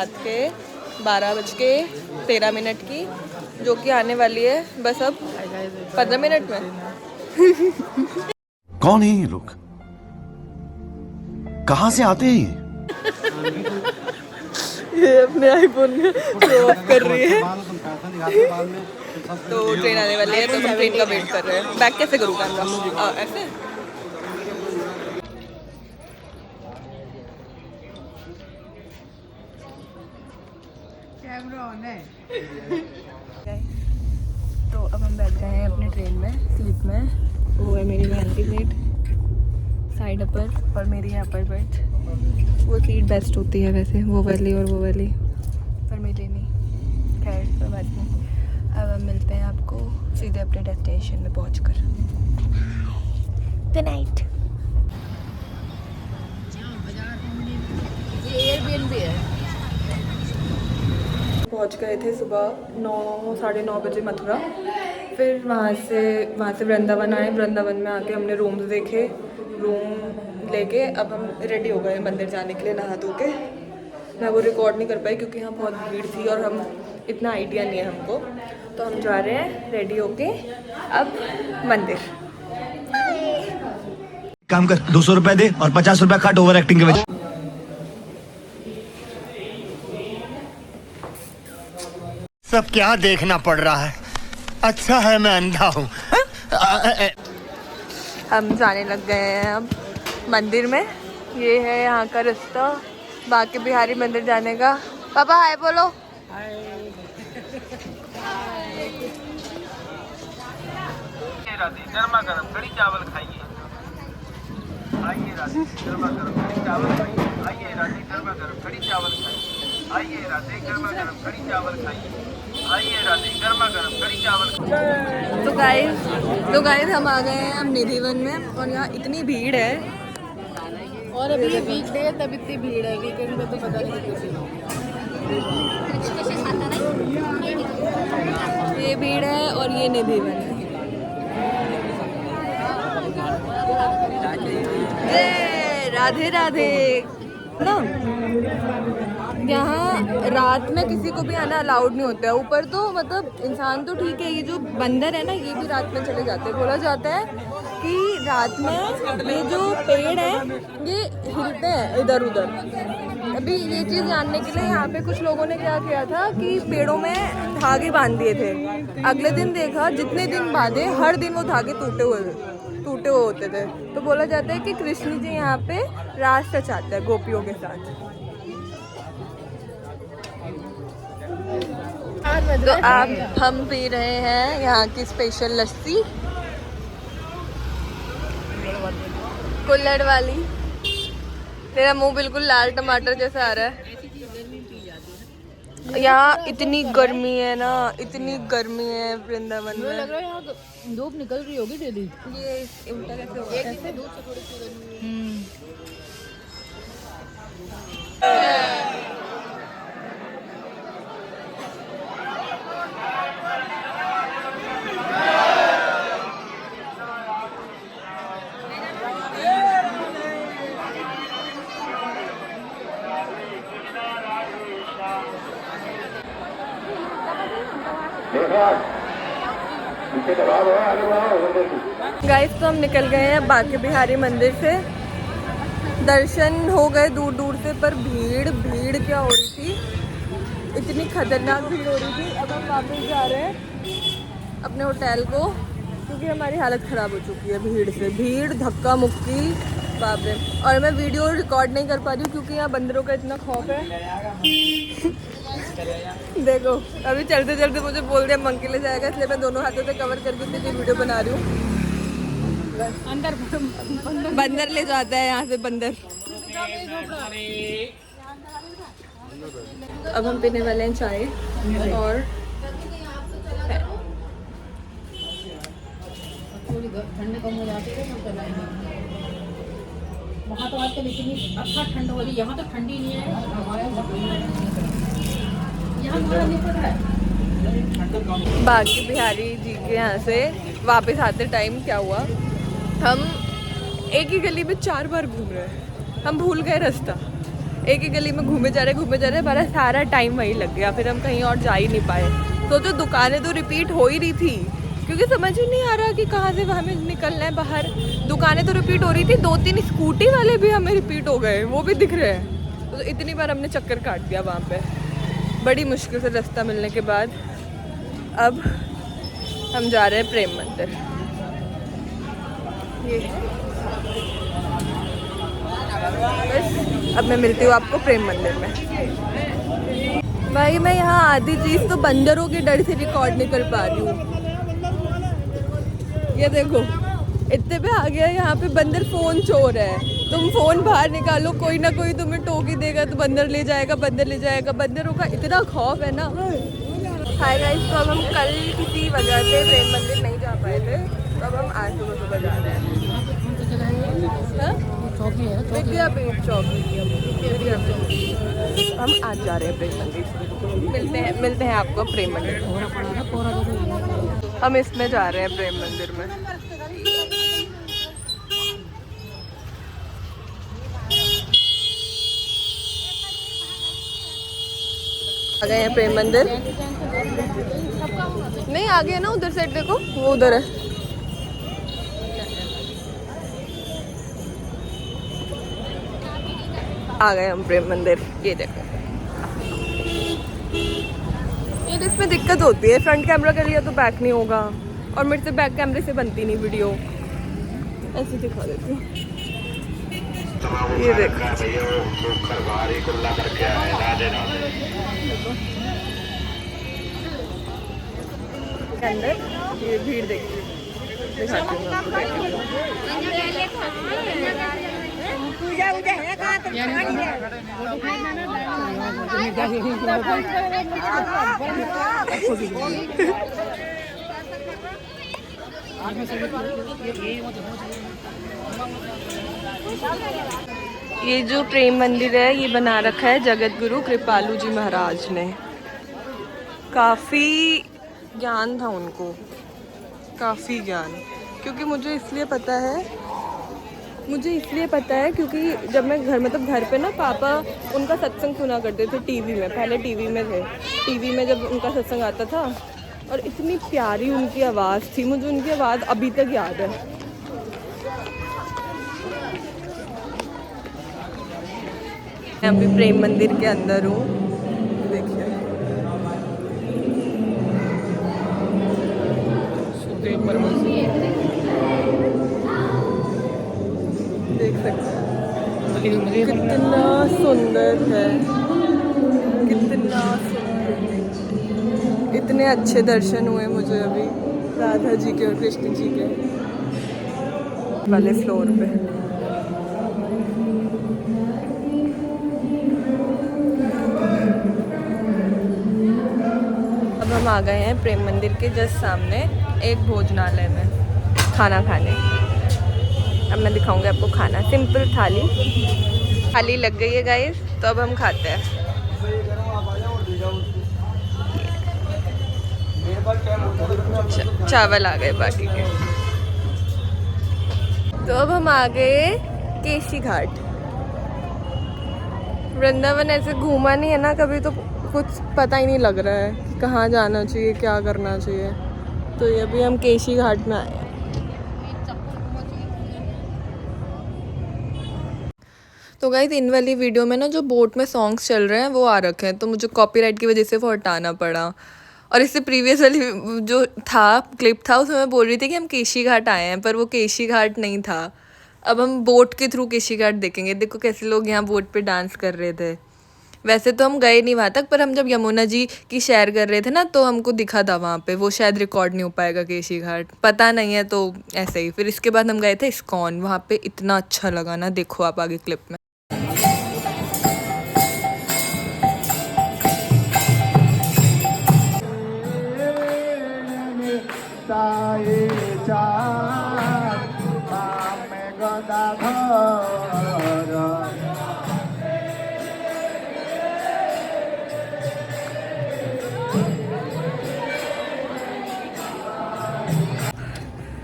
रात के 12:13 की, जो कि आने वाली है बस अब 15 मिनट में। कौन है ये लोग, कहाँ से आते हैं ये अपने आईफोन में शो ऑफ कर रही है। तो ट्रेन आने वाली है, तो हम ट्रेन का वेट कर रहे हैं। बैक कैसे करूँ कैमरा, ऐसे? कैमरा ऑन है। तो अब हम बैठ गए हैं अपने ट्रेन में, सीट में। वो है मेरी बहन की सीट साइड अपर, और मेरी है अपर बर्थ। वो सीट बेस्ट होती है वैसे, वो वाली और वो वाली, पर मेरी नहीं। खैर कोई बात नहीं। अब हम मिलते हैं आपको सीधे अपने डेस्टिनेशन में पहुंचकर। Good night. ये एयरबीएनबी है। पहुंच गए थे सुबह 9 साढ़े 9 बजे मथुरा। फिर वहाँ से वृंदावन आए। वृंदावन में आके हमने रूम्स देखे, रूम लेके अब हम रेडी हो गए मंदिर जाने के लिए नहा धो के। मैं वो रिकॉर्ड नहीं कर पाई क्योंकि यहाँ बहुत भीड़ थी और हम इतना आइडिया नहीं है हमको। तो हम जा रहे हैं रेडी होके अब मंदिर। काम कर, 200 रुपए दे और 50 रुपए काट ओवर एक्टिंग के वजह। सब क्या देखना पड़ रहा है, अच्छा है मैं अंधा हूँ। हम जाने लग गए हैं अब मंदिर में। ये है यहाँ का रास्ता बांके बिहारी मंदिर जाने का। पापा हाय बोलो। गर्मा गर्म कड़ी चावल खाइए। आइए राधे गर्मा गर्म कड़ी चावल खाइए। आइए राधे गर्मा गर्म कड़ी चावल खाइए। आइए राधे गर्मा गर्म कड़ी चावल खाइए। आइए राधे गर्मा गर्म कड़ी चावल। तो गाइस हम आ गए हैं अब निधिवन में, और यहाँ इतनी भीड़ है। और अभी वीकडे है तब इतनी भीड़ है, वीकेंड में तो पता नहीं किसी। ये भीड़ है और ये निधिवन है। जय राधे राधे ना। यहाँ रात में किसी को भी आना अलाउड नहीं होता है। ऊपर तो मतलब इंसान तो ठीक है, ये जो बंदर है ना ये भी रात में चले जाते हैं। बोला जाता है कि रात में ये जो पेड़ है ये हिलते हैं इधर उधर। अभी ये चीज़ जानने के लिए यहाँ पे कुछ लोगों ने क्या किया था कि पेड़ों में धागे बांध दिए थे। अगले दिन देखा, जितने दिन बांधे हर दिन वो धागे टूटे हुए होते थे। तो बोला जाता है कि कृष्ण जी यहाँ पे रास रचाते हैं गोपियों के साथ। तो आप हम पी रहे हैं यहाँ की स्पेशल लस्सी, कुल्हड़ वाली। तेरा मुंह बिल्कुल लाल टमाटर जैसा आ रहा है। यहाँ इतनी गर्मी है ना, इतनी गर्मी है वृंदावन में। लग रहा है यहाँ धूप निकल रही होगी डेली। ये उल्टा कैसे हो रहा है? धूप से थोड़ी सी गर्मी। गाइस तो हम निकल गए हैं बांके बिहारी मंदिर से। दर्शन हो गए दूर दूर से, पर भीड़ क्या हो रही थी, इतनी खतरनाक भीड़ हो रही थी। अब हम वापस जा रहे हैं अपने होटल को क्योंकि हमारी हालत ख़राब हो चुकी है भीड़ से। भीड़, धक्का मुक्की, बाप रे। और मैं वीडियो रिकॉर्ड नहीं कर पा रही हूँ क्योंकि यहाँ बंदरों का इतना खौफ है। देखो अभी चलते चलते मुझे बोल दिया मंकी ले जाएगा, इसलिए मैं दोनों हाथों से कवर करके इतनी वीडियो बना रही हूँ। अंदर बंदर ले जाता है यहाँ से बंदर। अब हम पीने वाले हैं चाय और ठंड कम हो जाती है तो वहाँ तो आजकल इतनी अच्छा ठंड हो रही है, यहाँ तो ठंडी नहीं है। यहाँ नहीं पड़ रहा है। बांके बिहारी जी के यहाँ से वापस आते टाइम क्या हुआ, हम एक ही गली में 4 बार घूम रहे हैं। हम भूल गए रास्ता। एक ही गली में घूमे जा रहे, हमारा सारा टाइम वहीं लग गया। फिर हम कहीं और जा ही नहीं पाए। सोचो दुकानें तो रिपीट हो ही रही थी, क्योंकि समझ ही नहीं आ रहा कि कहाँ से हमें निकलना है बाहर। दुकानें तो रिपीट हो रही थी, 2-3 स्कूटी वाले भी हमें रिपीट हो गए, वो भी दिख रहे हैं। तो इतनी बार हमने चक्कर काट दिया वहाँ पे, बड़ी मुश्किल से रास्ता मिलने के बाद। अब हम जा रहे हैं प्रेम मंदिर। ये बस, अब मैं मिलती हूँ आपको प्रेम मंदिर में। भाई मैं यहाँ आधी चीज़ तो बंदरों के डर से रिकॉर्ड नहीं कर पा रही हूँ। ये देखो, इतने पे आ गया, यहाँ पे बंदर फ़ोन चोर है। तुम फ़ोन बाहर निकालो, कोई ना कोई तुम्हें टोकी देगा, तो बंदर ले जाएगा। बंदरों का इतना खौफ है ना। हाय गाइस, तो अब हम कल किसी वजह से प्रेम मंदिर नहीं जा पाए थे, तो अब हम आज सुबह जा रहे हैं। विद्यापीठ चौक, हम आज जा रहे हैं प्रेम मंदिर। मिलते हैं आपको प्रेम मंदिर। हम इसमें जा रहे हैं प्रेम मंदिर में। आ गए हैं प्रेम मंदिर। नहीं, आ गए ना, उधर साइड देखो, वो उधर है। आ गए हम प्रेम मंदिर। ये देखो, ये इसमें दिक्कत होती है, फ्रंट कैमरा कर लिया तो बैक नहीं होगा, और मेरे से बैक कैमरे से बनती नहीं वीडियो। ऐसे दिखा देती हूँ। ये देखो, अंदर ये भीड़ देखिए, दिखाती हूँ आपको। ये जो प्रेम मंदिर है, ये बना रखा है जगत गुरु कृपालू जी महाराज ने। काफ़ी ज्ञान था उनको, काफ़ी ज्ञान। क्योंकि मुझे इसलिए पता है क्योंकि जब मैं घर पे ना, पापा उनका सत्संग सुना करते थे टीवी में। पहले टीवी में थे, टीवी में जब उनका सत्संग आता था, और इतनी प्यारी उनकी आवाज़ थी, मुझे उनकी आवाज़ अभी तक याद है। मैं अभी प्रेम मंदिर के अंदर हूँ, देखिए। देख सकते हैं कितना सुंदर है, कितना सुंदर। इतने अच्छे दर्शन हुए मुझे अभी राधा जी के और कृष्ण जी के वाले फ्लोर पे। अब हम आ गए हैं प्रेम मंदिर के जस्ट सामने एक भोजनालय में खाना खाने। अब मैं दिखाऊंगी आपको खाना। सिंपल थाली लग गई है गाइस, तो अब हम खाते हैं। चावल आ गए बाकी के। तो अब हम आ गए केशी घाट। वृंदावन ऐसे घूमा नहीं है ना कभी, तो कुछ पता ही नहीं लग रहा है कि कहाँ जाना चाहिए, क्या करना चाहिए। तो ये अभी हम केशी घाट में आए हैं। तो गाइस, इन वाली वीडियो में ना जो बोट में सॉन्ग्स चल रहे हैं वो आ रखे हैं, तो मुझे कॉपीराइट की वजह से वो हटाना पड़ा। और इससे प्रीवियस वाली जो था क्लिप था, उसमें मैं बोल रही थी कि हम केशी घाट आए हैं, पर वो केशी घाट नहीं था। अब हम बोट के थ्रू केशी घाट देखेंगे। देखो कैसे लोग यहाँ बोट पे डांस कर रहे थे। वैसे तो हम गए नहीं वहाँ तक, पर हम जब यमुना जी की सैर कर रहे थे ना, तो हमको दिखा था वहाँ पे। वो शायद रिकॉर्ड नहीं हो पाएगा केशी घाट, पता नहीं है, तो ऐसे ही। फिर इसके बाद हम गए थे इस्कॉन, वहाँ पे इतना अच्छा लगा ना, देखो आप आगे क्लिप में।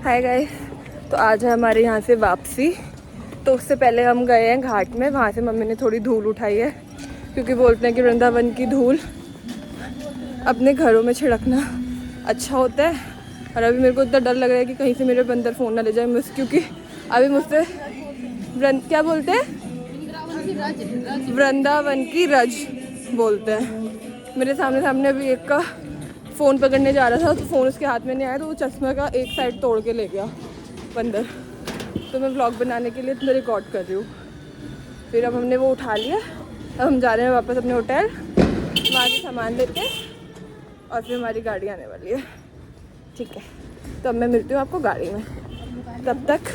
हाय गाइस, तो आज है हमारे यहाँ से वापसी। तो उससे पहले हम गए हैं घाट में, वहाँ से मम्मी ने थोड़ी धूल उठाई है क्योंकि बोलते हैं कि वृंदावन की धूल अपने घरों में छिड़कना अच्छा होता है। और अभी मेरे को इतना डर लग रहा है कि कहीं से मेरे बंदर फ़ोन ना ले जाए मुझसे, क्योंकि अभी मुझसे क्या बोलते हैं, वृंदावन की रज बोलते हैं। मेरे सामने अभी एक का फ़ोन पकड़ने जा रहा था तो फ़ोन उसके हाथ में नहीं आया तो वो चश्मे का एक साइड तोड़ के ले गया बंदर। तो मैं व्लॉग बनाने के लिए तुम्हें रिकॉर्ड कर रही हूँ। फिर अब हमने वो उठा लिया, अब हम जा रहे हैं वापस अपने होटल, वहाँ से सामान लेते और फिर हमारी गाड़ी आने वाली है। ठीक है, तो अब मैं मिलती हूँ आपको गाड़ी में, तब तक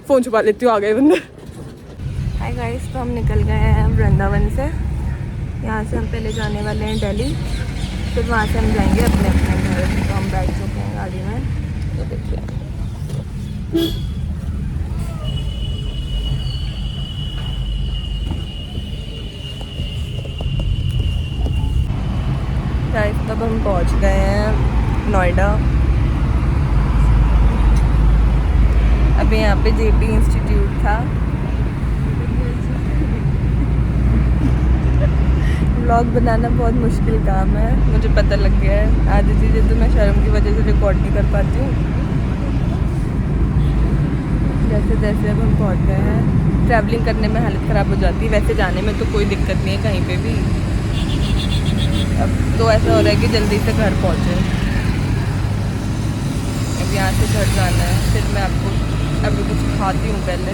फ़ोन छुपा लेती हूँ, आ गए बंदर। हाय गाइस, तो हम निकल गए हैं वृंदावन से। यहाँ से हम पहले जाने वाले हैं दिल्ली, फिर वहाँ से हम जाएंगे अपने घर। तो हम बैठ चुके हैं गाड़ी में, तो देखिए गाइस, तब हम पहुँच गए हैं नोएडा। अभी यहाँ पे जेपी इंस्टीट्यूट था। व्लॉग बनाना बहुत मुश्किल काम है, मुझे पता लग गया है। आधी चीज़ें तो मैं शर्म की वजह से रिकॉर्ड नहीं कर पाती हूँ। जैसे जैसे अब हम पहुँच गए हैं, ट्रैवलिंग करने में हालत ख़राब हो जाती है, वैसे जाने में तो कोई दिक्कत नहीं है कहीं पे भी। अब तो ऐसा हो रहा है कि जल्दी से घर पहुँचे। अब यहाँ से घर जाना है, फिर मैं आपको अभी कुछ खाती हूँ पहले,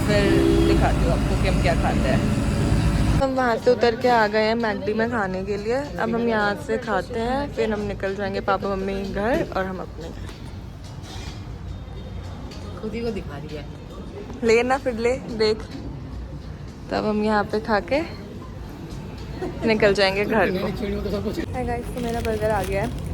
फिर दिखाती हूँ आपको कि हम क्या खाते हैं। हम वहाँ से उतर के आ गए हैं मैकडी में खाने के लिए। अब हम यहाँ से खाते हैं, फिर हम निकल जाएंगे पापा मम्मी घर और हम अपने घर। खुद ही को दिखा रही है, ले ना, फिर ले देख। तब हम यहाँ पे खा के निकल जाएंगे घर को। हाय गाइस, तो मेरा बर्गर आ गया है।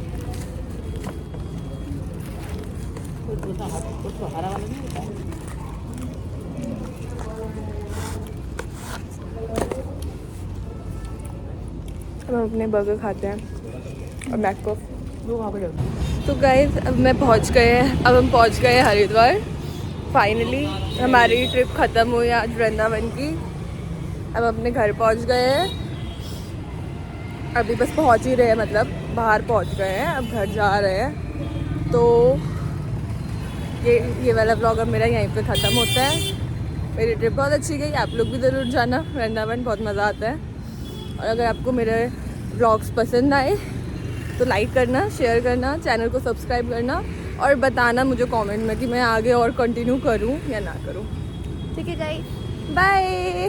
अब हम अपने बर्गर खाते हैं और मैक को। तो गाइस, अब मैं पहुंच गए हैं, अब हम पहुंच गए हैं हरिद्वार। फाइनली हमारी ट्रिप ख़त्म हुई आज वृंदावन की। अब अपने घर पहुंच गए हैं, अभी बस पहुंच ही रहे हैं, मतलब बाहर पहुंच गए हैं, अब घर जा रहे हैं। तो ये वाला व्लॉग अब मेरा यहीं पे ख़त्म होता है। मेरी ट्रिप बहुत अच्छी गई, आप लोग भी ज़रूर जाना वृंदावन, बहुत मज़ा आता है। और अगर आपको मेरे व्लॉग्स पसंद आए तो लाइक करना, शेयर करना, चैनल को सब्सक्राइब करना और बताना मुझे कमेंट में कि मैं आगे और कंटिन्यू करूं या ना करूं। ठीक है गाइस, बाय।